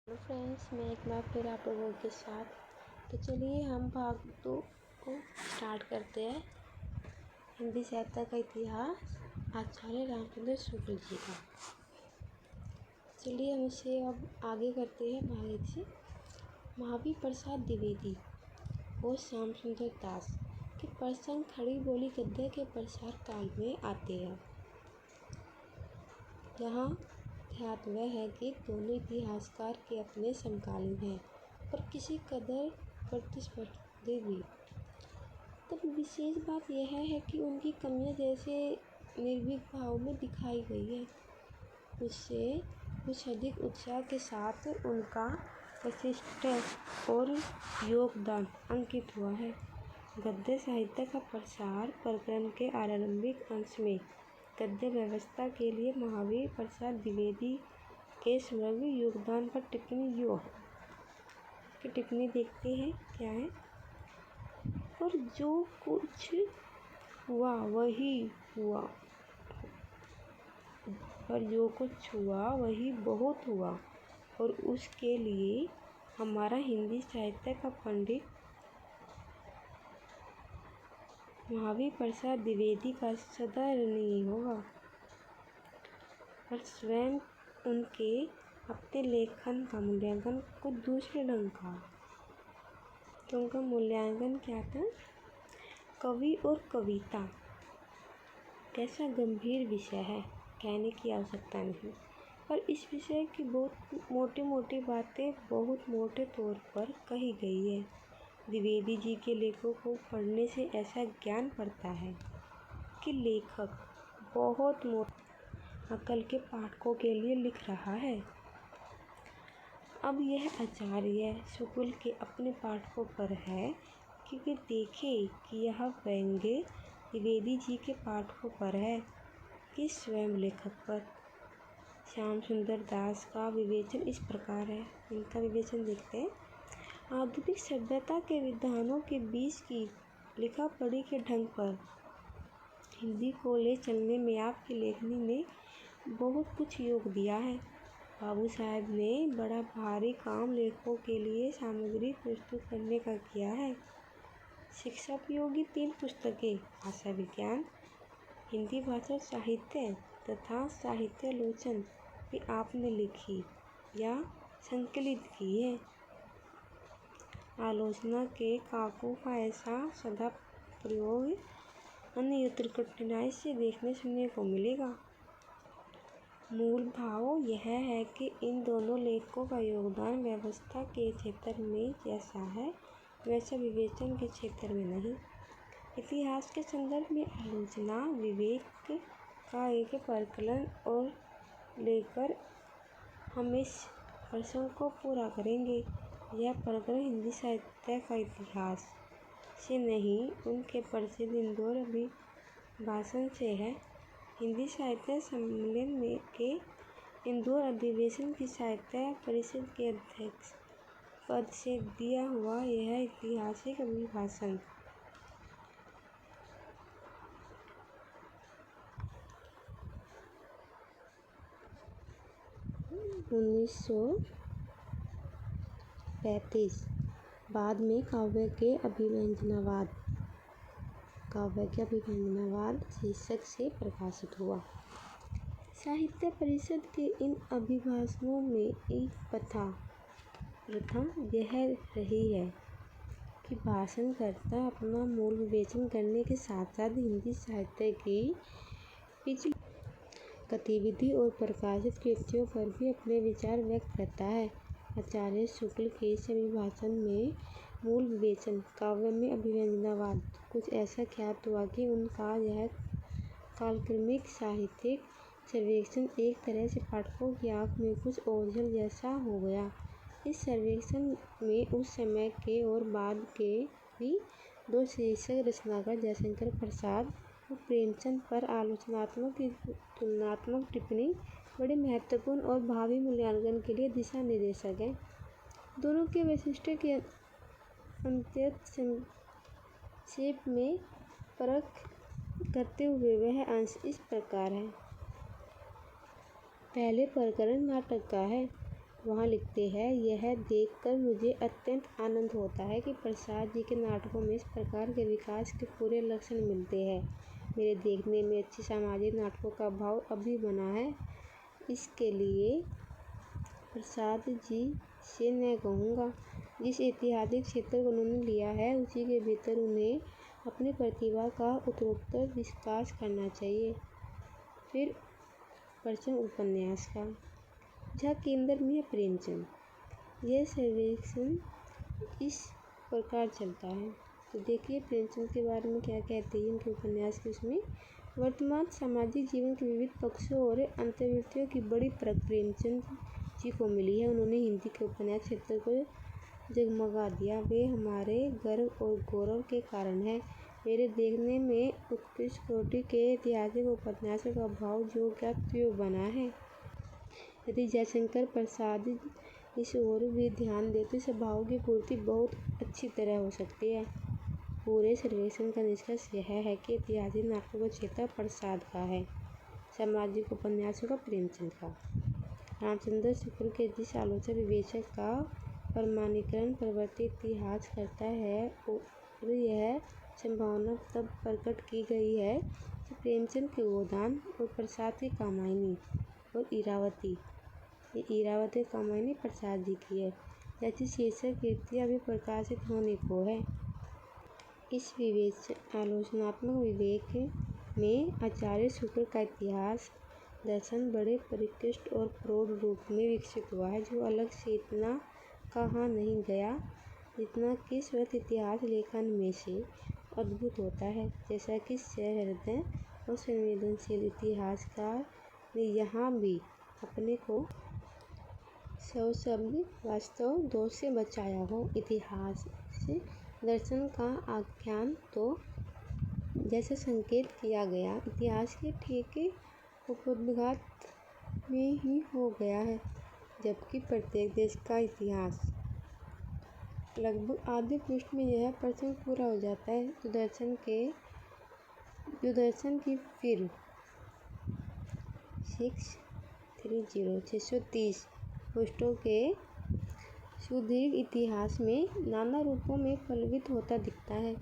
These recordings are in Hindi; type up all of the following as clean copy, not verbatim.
हेलो फ्रेंड्स, मैं एक बार फिर आप लोगों के साथ। तो चलिए हम भाग 2 को स्टार्ट करते हैं। हिंदी साहित्य का इतिहास, आचार्य रामचंद्र शुक्ल जी का। चलिए हम इसे अब आगे करते हैं भाग 1 से। महावीर प्रसाद द्विवेदी और श्याम सुंदर दास के प्रसंग खड़ी बोली गद्य के प्रसार काल में आते हैं। यहाँ ध्यात वह है कि दोनों इतिहासकार के अपने समकालीन हैं और किसी कदर प्रतिस्पर्धी भी। तब विशेष बात यह है कि उनकी कमियां जैसे निर्भीक भाव में दिखाई गई है, उससे कुछ अधिक उत्साह के साथ उनका वैशिष्ट और योगदान अंकित हुआ है। गद्य साहित्य का प्रसार प्रकरण के आरंभिक अंश में गद्य व्यवस्था के लिए महावीर प्रसाद द्विवेदी के समग्र योगदान पर टिप्पणी देखते हैं। क्या है? पर जो कुछ हुआ वही बहुत हुआ और उसके लिए हमारा हिंदी साहित्य का पंडित महावीर प्रसाद द्विवेदी का सदा ऋणी होगा। पर स्वयं उनके अपने लेखन का मूल्यांकन कुछ दूसरे ढंग का। तो उनका मूल्यांकन क्या था? कवि और कविता कैसा गंभीर विषय है, कहने की आवश्यकता नहीं, पर इस विषय की बहुत मोटी बातें बहुत मोटे तौर पर कही गई है। द्विवेदी जी के लेखों को पढ़ने से ऐसा ज्ञान पड़ता है कि लेखक बहुत मोटी अकल के पाठकों के लिए लिख रहा है। अब यह आचार्य शुक्ल के अपने पाठकों पर है कि वे देखें कि यह व्यंग्य द्विवेदी जी के पाठकों पर है कि स्वयं लेखक पर। श्याम सुंदर दास का विवेचन इस प्रकार है। इनका विवेचन देखते हैं। आधुनिक सभ्यता के विद्वानों के बीच की लिखा पढ़ी के ढंग पर हिंदी को ले चलने में आपकी लेखनी ने बहुत कुछ योग दिया है। बाबू साहब ने बड़ा भारी काम लेखकों के लिए सामग्री प्रस्तुत करने का किया है। शिक्षापयोगी 3 पुस्तकें भाषा विज्ञान, हिंदी भाषा साहित्य तथा साहित्यालोचन भी आपने लिखी या संकलित की है। आलोचना के काव्यों का ऐसा सदा प्रयोग अन्यत्र कठिनाई से देखने सुनने को मिलेगा। मूल भाव यह है कि इन दोनों लेखकों का योगदान व्यवस्था के क्षेत्र में जैसा है वैसा विवेचन के क्षेत्र में नहीं। इतिहास के संदर्भ में आलोचना विवेक का एक परिकलन और लेकर हम इस प्रसंग को पूरा करेंगे। यह प्रकरण हिंदी साहित्य का इतिहास से नहीं, उनके प्रसिद्ध इंदौर अभिभाषण से है। हिंदी साहित्य सम्मेलन के इंदौर अधिवेशन की साहित्य परिषद के अध्यक्ष पद से दिया हुआ यह ऐतिहासिक अभिभाषण 1935 बाद में काव्य के अभिव्यंजनावाद शीर्षक से प्रकाशित हुआ। साहित्य परिषद के इन अभिभाषणों में एक प्रथा यह रही है कि भाषणकर्ता अपना मूल विवेचन करने के साथ साथ हिंदी साहित्य की पिछली गतिविधि और प्रकाशित कृतियों पर भी अपने विचार व्यक्त करता है। आचार्य शुक्ल के इस अभिभाषण में मूल विवेचन काव्य में अभिव्यंजनावाद कुछ ऐसा ख्यात हुआ कि उनका यह कालक्रमिक साहित्यिक सर्वेक्षण एक तरह से पाठकों की आँख में कुछ ओझल जैसा हो गया। इस सर्वेक्षण में उस समय के और बाद के भी 2 शीर्षक रचनाकार जयशंकर प्रसाद और प्रेमचंद पर आलोचनात्मक तुलनात्मक टिप्पणी बड़े महत्वपूर्ण और भावी मूल्यांकन के लिए दिशा निर्देशक हैं। दोनों के वैशिष्ट्य के अत्यंत संक्षेप में परख करते हुए वह अंश इस प्रकार है। पहले प्रकरण नाटक का है। वहाँ लिखते हैं, यह देखकर मुझे अत्यंत आनंद होता है कि प्रसाद जी के नाटकों में इस प्रकार के विकास के पूरे लक्षण मिलते हैं। मेरे देखने में अच्छे सामाजिक नाटकों का भाव अभी बना है। इसके लिए प्रसाद जी से न कहूँगा। जिस ऐतिहासिक क्षेत्र को उन्होंने लिया है उसी के भीतर उन्हें अपनी प्रतिभा का उत्तरोत्तर विकास करना चाहिए। फिर प्रश्न उपन्यास का, जहाँ केंद्र में है प्रेमचंद। यह सर्वेक्षण इस प्रकार चलता है। तो देखिए प्रेमचंद के बारे में क्या कहते हैं उनके उपन्यास के उसमें। वर्तमान सामाजिक जीवन के विविध पक्षों और अंतर्वृत्तियों की बड़ी परख प्रेमचंद जी को मिली है। उन्होंने हिंदी के उपन्यास क्षेत्र को जगमगा दिया। वे हमारे गर्व और गौरव के कारण है। मेरे देखने में उत्कृष्ट कोटि के ऐतिहासिक उपन्यासों का भाव जो क्या त्यों बना है। यदि जयशंकर प्रसाद इस ओर भी ध्यान दे तो इस भाव की पूर्ति बहुत अच्छी तरह हो सकती है। पूरे सर्वेक्षण का निष्कर्ष यह है कि ऐतिहासिक नाटकों का क्षेत्र प्रसाद का है, सामाजिक उपन्यासों का प्रेमचंद का। रामचंद्र शुक्ल के जिस आलोचक विवेचक का प्रमाणीकरण प्रवृत्ति इतिहास करता है और यह संभावना तब प्रकट की गई है कि प्रेमचंद के गोदान और प्रसाद की कामायनी और इरावती, ये इरावती कामायनी प्रसाद जी की है, जैसी शीर्षक कृतियाँ भी प्रकाशित होने को है। इस आलोचनात्मक विवेक में आचार्य शुक्ल का इतिहास दर्शन बड़े परिष्कृत और प्रौढ़ रूप में विकसित हुआ है, जो अलग से इतना कहा नहीं गया जितना कि स्वतः इतिहास लेखन में से अद्भुत होता है। जैसा कि सहृदय और संवेदनशील इतिहासकार ने यहाँ भी अपने को सशब्द वास्तव दोष से बचाया हो। इतिहास से दर्शन का आख्यान तो जैसे संकेत किया गया इतिहास के ठेके उपोद्घात में ही हो गया है, जबकि प्रत्येक देश का इतिहास लगभग आधे पृष्ठ में यह प्रसंग पूरा हो जाता है। जो दर्शन की फिर 630 पृष्ठों के सुदीर्घ इतिहास में नाना रूपों में फलित होता दिखता है।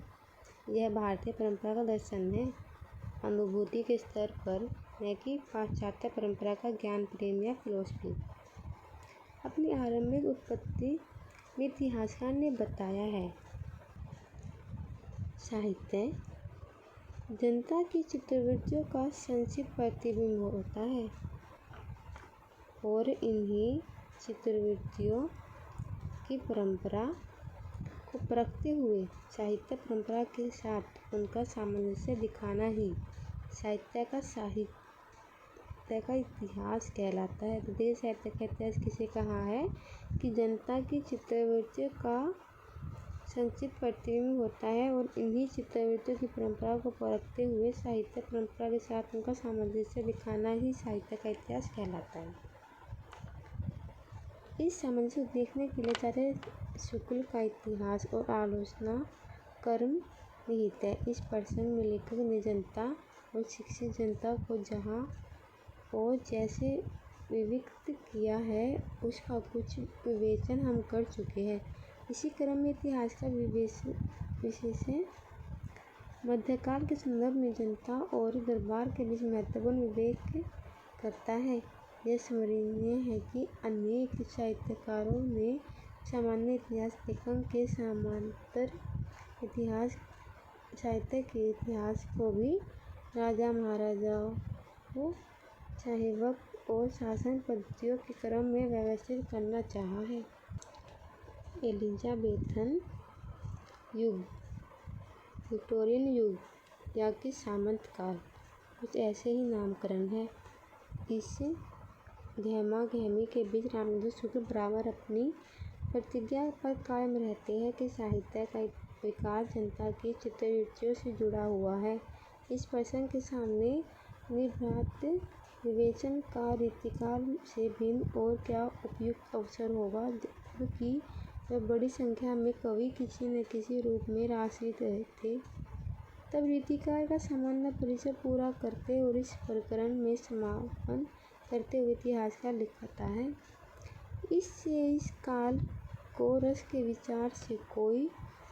यह भारतीय परंपरा का दर्शन है, अनुभूति के स्तर पर, न कि पाश्चात्य परंपरा का ज्ञान प्रेम या फिलोसफी। अपनी आरंभिक उत्पत्ति में इतिहासकार ने बताया है, साहित्य जनता की चित्तवृत्तियों का संक्षिप्त प्रतिबिंब होता है और इन्हीं चित्तवृत्तियों की परंपरा को परखते हुए साहित्य परंपरा के साथ उनका सामंजस्य दिखाना ही साहित्य का इतिहास कहलाता है। तो देखिए साहित्य का इतिहास किसे कहा है कि जनता की चित्तवृत्तियों का संक्षिप्त प्रतिबिंब होता है और इन्हीं चित्तवृत्तियों की परंपरा को परखते हुए साहित्य परंपरा के साथ उनका सामंजस्य दिखाना ही साहित्य का इतिहास कहलाता है। इस सामंजस्य को देखने के लिए आचार्य शुक्ल का इतिहास और आलोचना कर्म निहित है। इस प्रसंग में लेखक ने जनता और शिक्षित जनता को जहाँ और जैसे विभक्त किया है उसका कुछ विवेचन हम कर चुके हैं। इसी क्रम में इतिहास का विशेषण मध्यकाल के संदर्भ में जनता और दरबार के बीच महत्वपूर्ण विवेक करता है। यह स्मरणीय है कि अनेक साहित्यकारों ने सामान्य इतिहास लेखन के समांतर साहित्य के इतिहास को भी राजा महाराजाओं, चाहे वक्त और शासन पद्धतियों के क्रम में व्यवस्थित करना चाहा है। एलिजाबेथन युग, विक्टोरियन युग या कि सामंत काल, कुछ ऐसे ही नामकरण है। इस गहमा-गहमी के बीच रामचंद्र शुक्ल बराबर अपनी प्रतिज्ञा पर कायम रहते हैं कि साहित्य का विकास जनता की चित्तवृत्तियों से जुड़ा हुआ है। इस प्रसंग के सामने निर्भ्रात विवेचन का रीतिकाल से भिन्न और क्या उपयुक्त अवसर होगा, जबकि जब बड़ी संख्या में कवि किसी न किसी रूप में आश्रित थे, तब रीतिकाल का सामान्य परिचय पूरा करते और इस प्रकरण में समापन करते हुए इतिहासकार लिखता है, इस काल को रस के विचार से कोई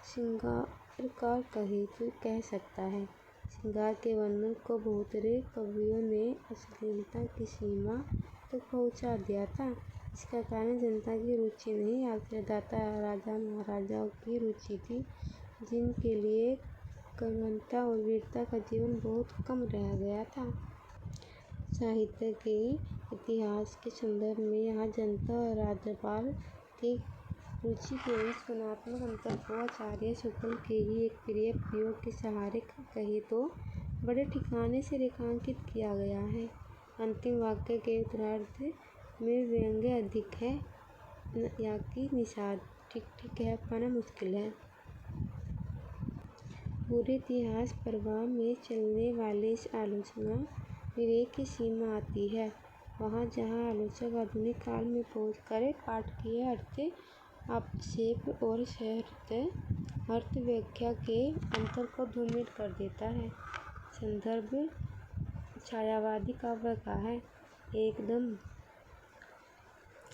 श्रृंगारकार कहे तो कह सकता है। श्रृंगार के वर्णन को बहुतरे कवियों ने अश्लीलता की सीमा तक पहुंचा दिया था। इसका कारण जनता की रुचि नहीं, आश्रयदाता राजा महाराजाओं की रुचि थी, जिनके लिए कर्मठता और वीरता का जीवन बहुत कम रह गया था। साहित्य के इतिहास के संदर्भ में यहाँ जनता और राज्यपाल की रुचि के इस गुणात्मक अंतर को आचार्य शुक्ल के ही एक प्रिय प्रयोग के सहारे कहे तो बड़े ठिकाने से रेखांकित किया गया है। अंतिम वाक्य के उत्तरार्ध में व्यंग्य अधिक है या कि निषाद। ठीक है, पाना मुश्किल है। पूरे इतिहास प्रवाह में चलने वाले इस आलोचना विवेक की सीमा आती है वहाँ जहाँ आलोचक आधुनिक काल में पहुँचकर पाठकीय अर्थ आक्षेप और सह अर्थ व्याख्या के अंतर को ध्वनित कर देता है। संदर्भ छायावादी काव्य का है। एकदम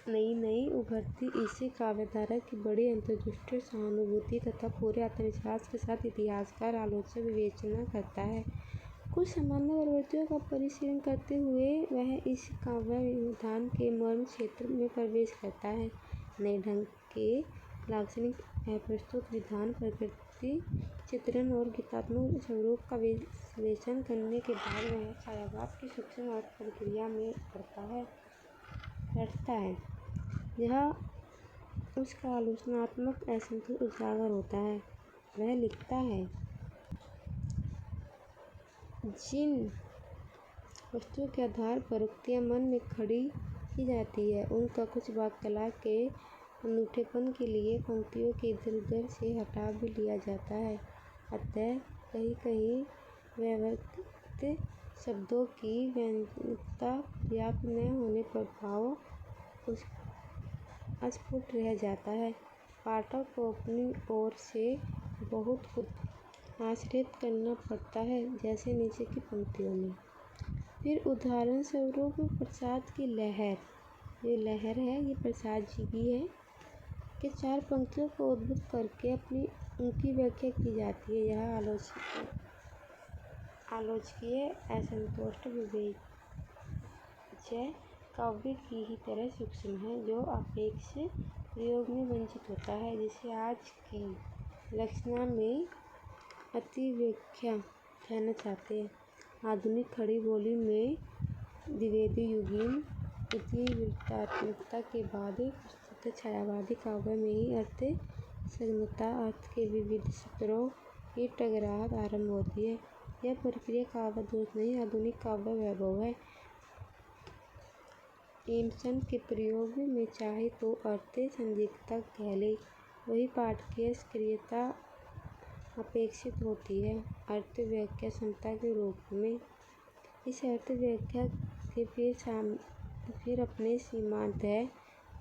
नई उभरती इसी काव्यधारा की बड़ी अंतर्दृष्टि, सहानुभूति तथा पूरे आत्मविश्वास के साथ इतिहासकार आलोचक विवेचना करता है। कुछ सामान्य प्रवृत्तियों का परिशीलन करते हुए वह इस काव्य विधान के मर्म क्षेत्र में प्रवेश करता है। नए ढंग के लाक्षणिक अप्रस्तुत विधान, प्रकृति चित्रण और गीतात्मक स्वरूप का विश्लेषण करने के बाद वह छायावाद की सूक्ष्म अर्थ प्रक्रिया में बैठता है। जहाँ उसका आलोचनात्मक असंतोष उजागर होता है। वह लिखता है, जिन वस्तुओं के आधार पर उक्तियाँ मन में खड़ी की जाती है उनका कुछ वाक्य कला के अनूठेपन के लिए पंक्तियों के इधर उधर से हटा भी लिया जाता है। अतः कहीं कहीं व्यवस्थित शब्दों की व्यंजकता पर्याप्त न होने पर भाव अस्फुट रह जाता है। पाठक को अपनी ओर से बहुत कुछ आश्रित करना पड़ता है, जैसे नीचे की पंक्तियों में। फिर उदाहरण स्वरूप प्रसाद की लहर, ये लहर है ये प्रसाद जी की है, के 4 पंक्तियों को उद्धृत करके उनकी व्याख्या की जाती है। यह आलोचकीय असंतोष विवेच्य काव्य की ही तरह सूक्ष्म है, जो अपेक्ष प्रयोग में वंचित होता है, जिसे आज की लक्षणा में अतिव्याख्या कहना चाहते हैं। आधुनिक खड़ी बोली में द्विवेदी युगीन इतिवृत्तात्मकता के बाद प्रस्तुत छायावादी काव्य में ही अर्थ संगतता, अर्थ के विविध स्तरों की टकराहट आरंभ होती है। यह प्रक्रिया काव्य दोष नहीं, आधुनिक काव्य वैभव है। एमसन के प्रयोग में चाहे तो अर्थ संदिग्धता कह ले, वही पाठकीय सक्रियता अपेक्षित होती है अर्थ व्याख्या क्षमता के रूप में। इस अर्थ व्याख्या के फिर अपने सीमांत है,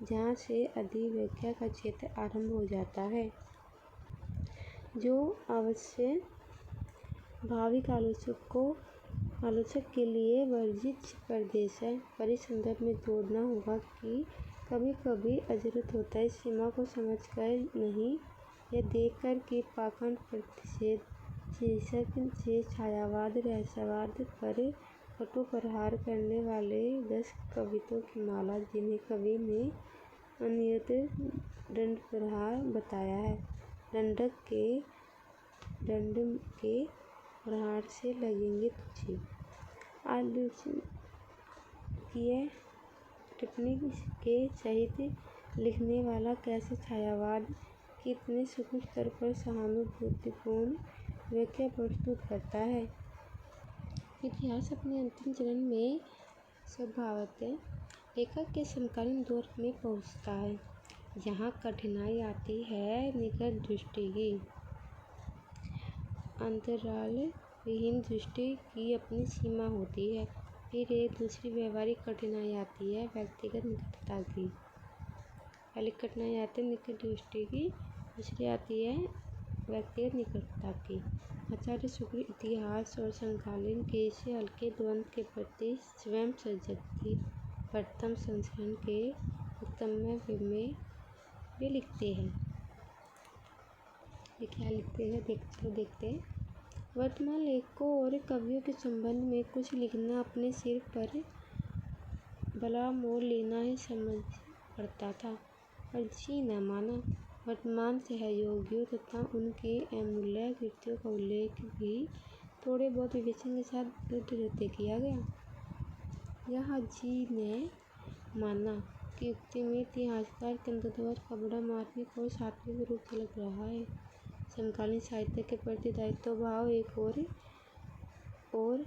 जहाँ से अधिव्याख्या का क्षेत्र आरंभ हो जाता है, जो अवश्य भाविक आलोचक के लिए वर्जित प्रदेश है। पर इस संदर्भ में जोड़ना होगा कि कभी कभी अजरत होता है इस सीमा को समझकर नहीं, यह देखकर कि पाखंड प्रतिषेध शीर्षक से छायावाद रहस्यवाद पर कटु प्रहार करने वाले 10 कवित्वों की माला, जिन्हें कवि ने अनियत दंड प्रहार बताया है, दंड के प्रहार से लगेंगे तुझे। आलोचकीय टिप्पणी के सहित लिखने वाला कैसे छायावाद की इतने सूक्ष्म स्तर पर सहानुभूतिपूर्ण व्याख्या प्रस्तुत करता है। इतिहास अपने अंतिम चरण में स्वभावतः लेखक के समकालीन दौर में पहुँचता है। यहाँ कठिनाई आती है निकट दृष्टि की। अंतराल विहीन दृष्टि की अपनी सीमा होती है। फिर एक दूसरी व्यवहारिक कठिनाई आती है व्यक्तिगत निकटता की। पहली कठिनाई आती है निकट दृष्टि की, दूसरी आती है व्यक्तिगत निकटता की। आचार्य शुक्ल इतिहास और समकालीन के इस हल्के द्वंद्व के प्रति स्वयं सजग थी। प्रथम संस्करण के वास्तव में वे लिखते हैं। ये क्या लिखते हैं देखते हैं। वर्तमान लेखकों और कवियों के संबंध में कुछ लिखना अपने सिर पर भला मोल लेना ही समझ पड़ता था, पर जी न माना। वर्तमान सहयोगियों तथा उनके अमूल्य कृतियों का उल्लेख भी थोड़े बहुत विवेचन के साथ रहते किया गया। यह जी ने माना कि युक्ति में इतिहासकार के अंतर्गत का बड़ा मार्मिक और सात्विक रूप झलक रहा है। समकालीन साहित्य के प्रति दायित्व भाव एक और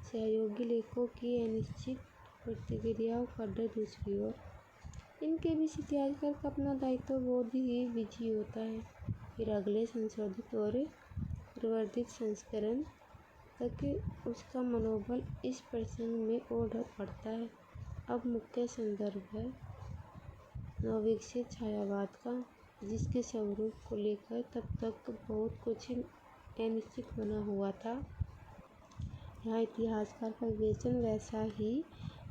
सहयोगी लेखकों की अनिश्चित प्रतिक्रियाओं का डर दूसरी ओर। इनके बीच इतिहासकार का अपना दायित्व बोध ही विजयी होता है। फिर अगले संशोधित और प्रवर्धित संस्करण तक उसका मनोबल इस प्रसंग में और बढ़ता है। अब मुख्य संदर्भ है नवविकसित छायावाद का, जिसके स्वरूप को लेकर तब तक बहुत कुछ अनिश्चित बना हुआ था। यहाँ इतिहासकार का विवेचन वैसा ही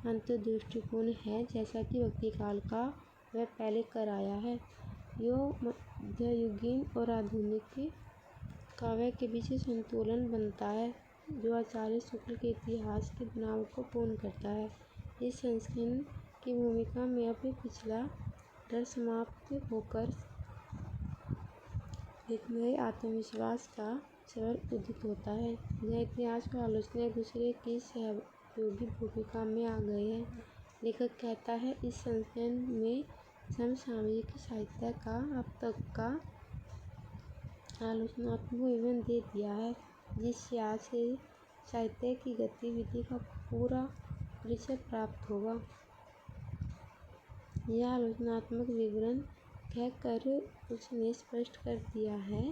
अंतर्दृष्टिपूर्ण है जैसा कि भक्तिकाल का वह पहले कर आया है। यो मध्ययुगीन और आधुनिक काव्य के बीच संतुलन बनता है, जो आचार्य शुक्ल के इतिहास की बनावट को पूर्ण करता है। इस संस्करण की भूमिका में अब पिछला डर समाप्त होकर एक नए आत्मविश्वास का स्वर उदित होता है। यह इतिहास और आलोचना एक दूसरे की सहयोगी भूमिका में आ गए हैं। लेखक कहता है, इस संस्करण में समसामयिक साहित्य का अब तक का आलोचनात्मक विवरण दे दिया है, जिससे आज से साहित्य की गतिविधि का पूरा परिचय प्राप्त होगा। यह आलोचनात्मक विवरण कहकर उसने स्पष्ट कर दिया है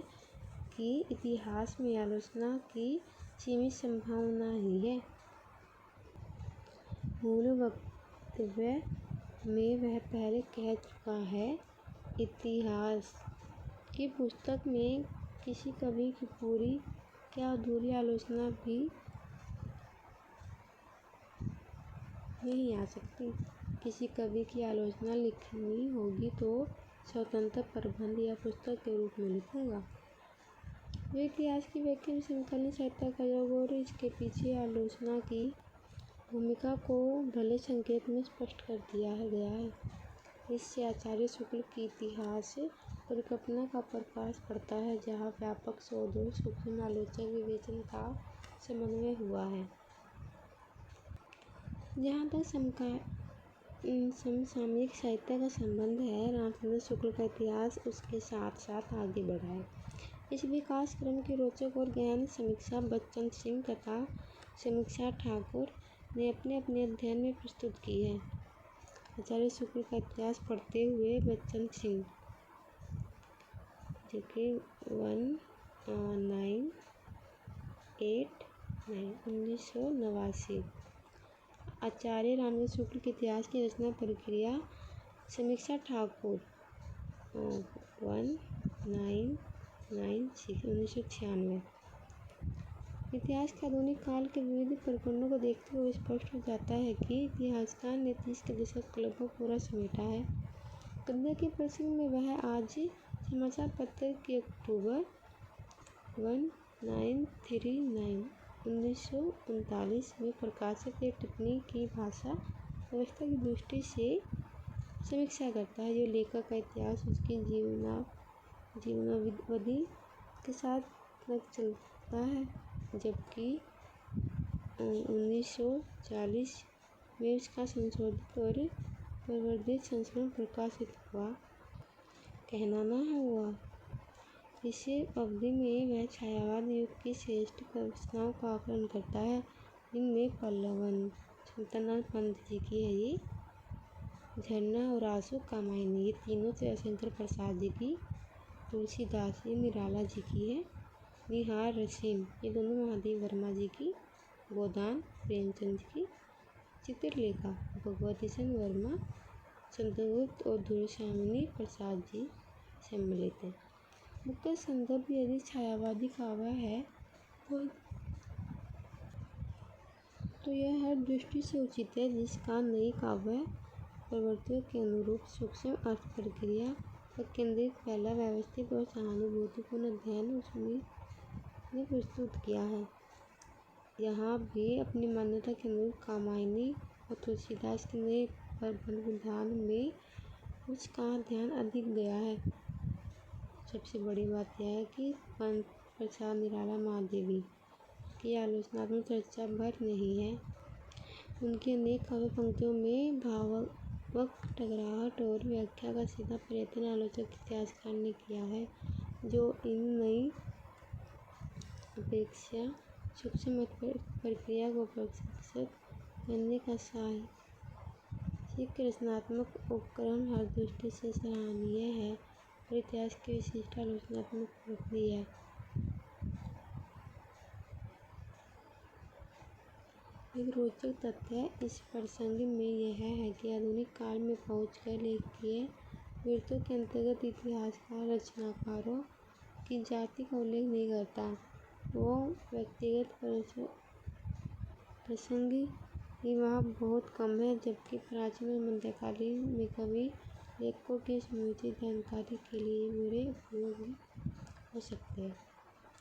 कि इतिहास में आलोचना की सीमित संभावना ही है। मूल वक्तव्य में वह पहले कह चुका है, इतिहास की पुस्तक में किसी कवि की पूरी क्या अधूरी आलोचना भी नहीं आ सकती। किसी कवि की आलोचना लिखनी होगी तो स्वतंत्र प्रबंध या पुस्तक के रूप में लिखूंगा। वे इतिहास की व्याख्या में समकालीन साहित्य का योग और इसके पीछे आलोचना की भूमिका को भले संकेत में स्पष्ट कर दिया गया है। इससे आचार्य शुक्ल की इतिहास परिकल्पना का प्रकाश पड़ता है, जहाँ व्यापक शोध और सूक्ष्म आलोचक विवेचन का समन्वय हुआ है। जहाँ तक समसामयिक साहित्य का संबंध है, रामचंद्र शुक्ल का इतिहास उसके साथ साथ आगे बढ़ा है। इस विकास क्रम की रोचक और गहन समीक्षा बच्चन सिंह तथा समीक्षा ठाकुर ने अपने अध्ययन में प्रस्तुत की है। आचार्य शुक्ल का इतिहास पढ़ते हुए बच्चन सिंह 1989 आचार्य रामचंद्र शुक्ल के इतिहास की रचना प्रक्रिया समीक्षा ठाकुर 1996 इतिहास के आधुनिक काल के विविध प्रकरणों को देखते हुए स्पष्ट हो जाता है कि इतिहासकार ने 30 के दशक को लगभग पूरा समेटा है। गद्य के प्रसंग में वह आज समाचार पत्र की अक्टूबर 1939 में प्रकाशित एक टिप्पणी की भाषा व्यवस्था की दृष्टि से समीक्षा करता है, जो लेखक का इतिहास उसकी जीवनावधि के साथ लग चलता है, जबकि 1940 में उसका संशोधित और प्रवर्धित संस्करण प्रकाशित हुआ। कहना न हुआ, इस अवधि में वह छायावाद युग की श्रेष्ठ रचनाओं का आकलन करता है, जिनमें पल्लवन शंतनाथ पंत जी की है ये झरना और आंसू कामायनी, ये तीनों जयशंकर प्रसाद जी की, तुलसीदास जी निराला जी की है, निहार रसीन ये दोनों महादेव वर्मा जी की, गोदान प्रेमचंद की, चित्रलेखा भगवती चंद वर्मा, चंद्रगुप्त और दुर्गामणि प्रसाद जी सम्मिलित हैं। मुख्य संदर्भ यदि छायावादी काव्य है तो यह हर दृष्टि से उचित है, जिसका नई काव्य प्रवृत्तियों के अनुरूप सूक्ष्म अर्थ प्रक्रिया पर केंद्रित पहला व्यवस्थित और सहानुभूतिपूर्ण अध्ययन उसमें ने प्रस्तुत किया है। यहाँ भी अपनी मान्यता के अनुरूप कामायनी और तुलसीदास के नए प्रबंध विधान में उसका ध्यान अधिक गया है। सबसे बड़ी बात यह है कि पंत प्रसाद निराला महादेवी की आलोचनात्मक चर्चा भर नहीं है। उनकी अनेक काव्य पंक्तियों में भावात्मक टकराहट और व्याख्या का सीधा प्रयत्न आलोचक इतिहासकार ने किया है, जो इन नई अपेक्षा सूक्ष्म प्रक्रिया को प्रस्तुत करने का साहित्यिक रचनात्मक उपकरण हर दृष्टि से सराहनीय है और इतिहास की विशिष्ट आलोचनात्मक प्रक्रिया है। एक रोचक तथ्य इस प्रसंग में यह है कि आधुनिक काल में पहुंचकर लेखकीय वृत्तों के अंतर्गत इतिहासकार रचनाकारों की जाति का उल्लेख नहीं करता। वो व्यक्तिगत प्रसंग ही वहाँ बहुत कम है, जबकि प्राचीन और मध्यकालीन में कवि लेखकों की समुचित जानकारी के लिए बुरे उपयोगी हो सकते हैं।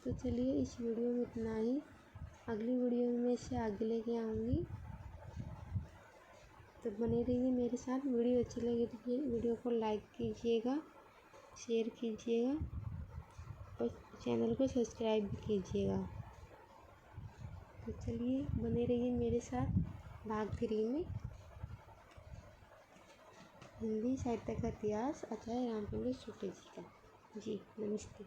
तो चलिए इस वीडियो में इतना ही। अगली वीडियो में मैं इससे आगे लेके आऊँगी, तो बने रहिए मेरे साथ। वीडियो अच्छी लगी तो वीडियो को लाइक कीजिएगा, शेयर कीजिएगा और चैनल को सब्सक्राइब भी कीजिएगा। तो चलिए बने रहिए मेरे साथ भाग 3 में हिंदी साहित्य का इतिहास आचार्य रामचंद्र शुक्ल जी का। जी नमस्ते।